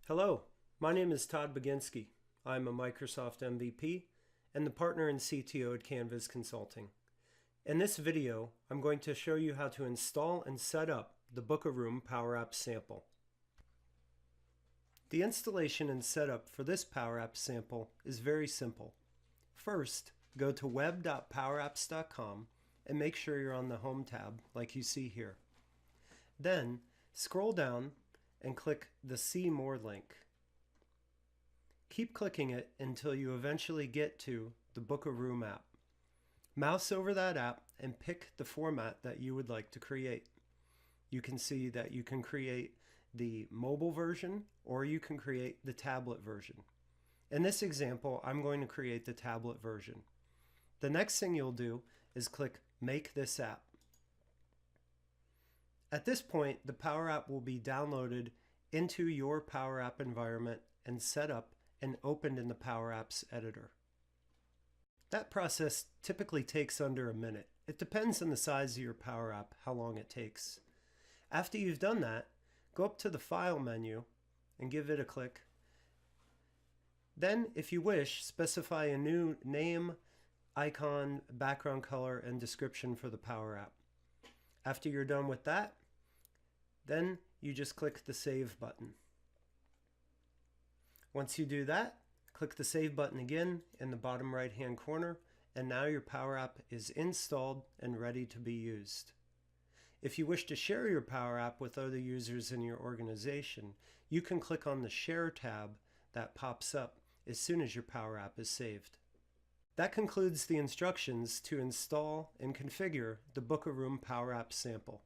Hello, my name is Todd Baginski. I'm a Microsoft MVP and the partner and CTO at Canvas Consulting. In this video, I'm going to show you how to install and set up the Room PowerApps sample. The installation and setup for this PowerApps sample is very simple. First, go to web.powerapps.com and make sure you're on the Home tab like you see here. Then, scroll down and click the See More link. Keep clicking it until you eventually get to the Room app. Mouse over that app and pick the format that you would like to create. You can see that you can create the mobile version or you can create the tablet version. In this example, I'm going to create the tablet version. The next thing you'll do is click Make this app. At this point, the Power App will be downloaded into your Power App environment and set up and opened in the Power Apps editor. That process typically takes under a minute. It depends on the size of your Power App, how long it takes. After you've done that, go up to the File menu and give it a click. Then, if you wish, specify a new name, icon, background color, and description for the Power App. After you're done with that, then you just click the Save button. Once you do that, click the Save button again in the bottom right-hand corner, and now your Power App is installed and ready to be used. If you wish to share your Power App with other users in your organization, you can click on the Share tab that pops up as soon as your Power App is saved. That concludes the instructions to install and configure the Room PowerApps sample.